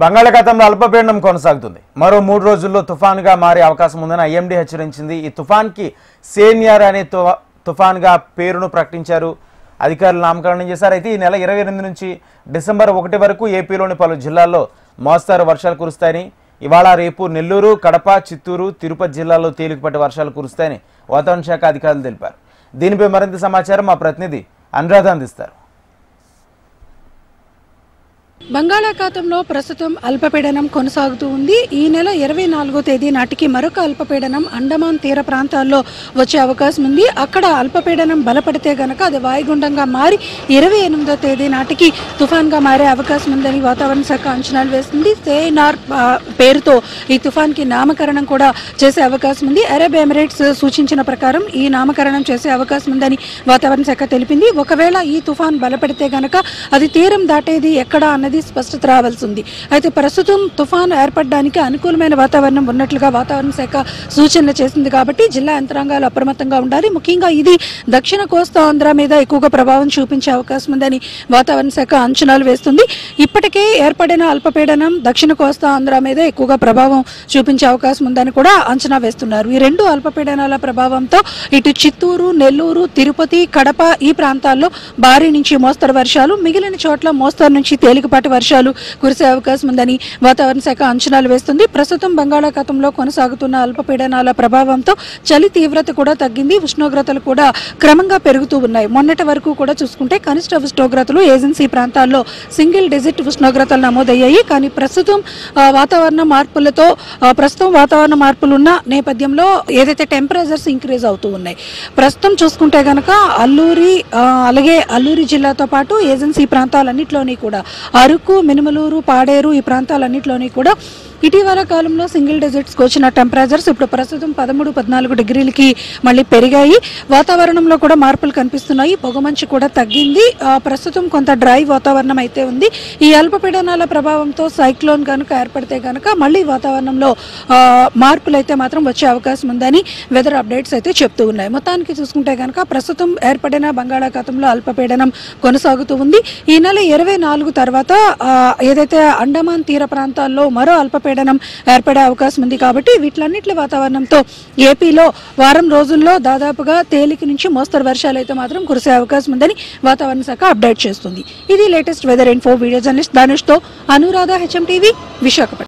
బంగాళాఖాతంలో అల్పపీడనం కొనసాగుతుంది. మరో 3 రోజుల్లో తుఫానుగా మారే అవకాశం ఉందని ఐఎండీ హెచ్చరించింది. ఈ తుఫాన్కి సేన్యార్ అనే తుఫాన్గా పేరును ప్రకటించారు. అధికారులు నామకరణం చేశారు. అయితే ఈ నెల 28 నుంచి డిసెంబర్ 1 వరకు ఏపీలోని పలు జిల్లాల్లో మోస్తారు వర్షాలు కురుస్తాయని, ఇవాళ రేపు నెల్లూరు, కడప, చిత్తూరు, తిరుపతి జిల్లాల్లో తేలికపాటి వర్షాలు కురుస్తాయని వాతావరణ శాఖ అధికారులు తెలిపారు. దీనిపై మరింత సమాచారం మా ప్రతినిధి అనురాధ అందిస్తారు. బంగాళాఖాతంలో ప్రస్తుతం అల్పపీడనం కొనసాగుతూ ఉంది. ఈ నెల 24వ తేదీ నాటికి మరొక అల్పపీడనం అండమాన్ తీర ప్రాంతాల్లో వచ్చే అవకాశం ఉంది. అక్కడ అల్పపీడనం బలపడితే గనక అది వాయుగుండంగా మారి 28వ తేదీ నాటికి తుఫాన్గా మారే అవకాశం ఉందని వాతావరణ శాఖ అంచనాలు వేస్తుంది. సేనార్ పేరుతో ఈ తుఫాన్కి నామకరణం కూడా చేసే అవకాశం ఉంది. అరబ్ ఎమిరేట్స్ సూచించిన ప్రకారం ఈ నామకరణం చేసే అవకాశం ఉందని వాతావరణ శాఖ తెలిపింది. ఒకవేళ ఈ తుఫాన్ బలపడితే గనక అది తీరం దాటేది ఎక్కడ అన్నది స్పష్టత రావాల్సి ఉంది. అయితే ప్రస్తుతం తుఫాను ఏర్పడడానికి అనుకూలమైన వాతావరణం ఉన్నట్లుగా వాతావరణ శాఖ సూచనలు చేసింది. కాబట్టి జిల్లా యంత్రాంగాలు అప్రమత్తంగా ఉండాలి. ముఖ్యంగా ఇది దక్షిణ కోస్తా ఆంధ్ర మీద ఎక్కువగా ప్రభావం చూపించే అవకాశం ఉందని వాతావరణ శాఖ అంచనాలు వేస్తుంది. ఇప్పటికే ఏర్పడిన అల్పపీడనం దక్షిణ కోస్తా ఆంధ్ర మీద ఎక్కువగా ప్రభావం చూపించే అవకాశం ఉందని కూడా అంచనా వేస్తున్నారు. ఈ రెండు అల్పపీడనాల ప్రభావంతో ఇటు చిత్తూరు, నెల్లూరు, తిరుపతి, కడప ఈ ప్రాంతాల్లో భారీ నుంచి మోస్తరు వర్షాలు, మిగిలిన చోట్ల మోస్తరు నుంచి తేలికపాటి వర్షాలు కురిసే అవకాశం ఉందని వాతావరణ శాఖ అంచనాలు వేస్తుంది. ప్రస్తుతం బంగాళాఖాతంలో కొనసాగుతున్న అల్పపీడనాల ప్రభావంతో చలి తీవ్రత కూడా తగ్గింది. ఉష్ణోగ్రతలు కూడా క్రమంగా పెరుగుతూ ఉన్నాయి. మొన్నటి వరకు కూడా చూసుకుంటే కనిష్ట ఉష్ణోగ్రతలు ఏజెన్సీ ప్రాంతాల్లో సింగిల్ డిజిట్ ఉష్ణోగ్రతలు నమోదయ్యాయి. కానీ ప్రస్తుతం వాతావరణ మార్పులు ఉన్న నేపథ్యంలో ఏదైతే టెంపరేచర్స్ ఇంక్రీజ్ అవుతూ ఉన్నాయి. ప్రస్తుతం చూసుకుంటే గనక అల్లూరి జిల్లాతో పాటు ఏజెన్సీ ప్రాంతాలన్నింటిలోని కూడా అరకు, మినుమలూరు, పాడేరు ఈ ప్రాంతాలన్నింటిలోని కూడా ఇటీవల కాలంలో సింగిల్ డిజిట్స్కి వచ్చిన టెంపరేచర్స్ ఇప్పుడు ప్రస్తుతం 13-14 డిగ్రీలకి మళ్ళీ పెరిగాయి. వాతావరణంలో కూడా మార్పులు కనిపిస్తున్నాయి. పొగమంచు కూడా తగ్గింది. ప్రస్తుతం కొంత డ్రై వాతావరణం అయితే ఉంది. ఈ అల్పపీడనాల ప్రభావంతో సైక్లోన్ కనుక ఏర్పడితే కనుక మళ్ళీ వాతావరణంలో మార్పులు అయితే మాత్రం వచ్చే అవకాశం ఉందని వెదర్ అప్డేట్స్ అయితే చెప్తూ ఉన్నాయి. మొత్తానికి చూసుకుంటే కనుక ప్రస్తుతం ఏర్పడిన బంగాళాఖాతంలో అల్పపీడనం కొనసాగుతూ ఉంది. ఈ నెల 24 తర్వాత ఏదైతే అండమాన్ తీర ప్రాంతాల్లో మరో అల్పపీడనం ఏర్పడే అవకాశం ఉంది. కాబట్టి వీటిలన్నింటి వాతావరణంతో ఏపీలో వారం రోజుల్లో దాదాపుగా తేలిక నుంచి మోస్తరు వర్షాలు అయితే మాత్రం కురిసే అవకాశం ఉందని వాతావరణ శాఖ అప్డేట్ చేస్తుంది. ఇది latest weather info. Video journalist ధనుష్తో అనురాధ, HM టీవీ, విశాఖపట్నం.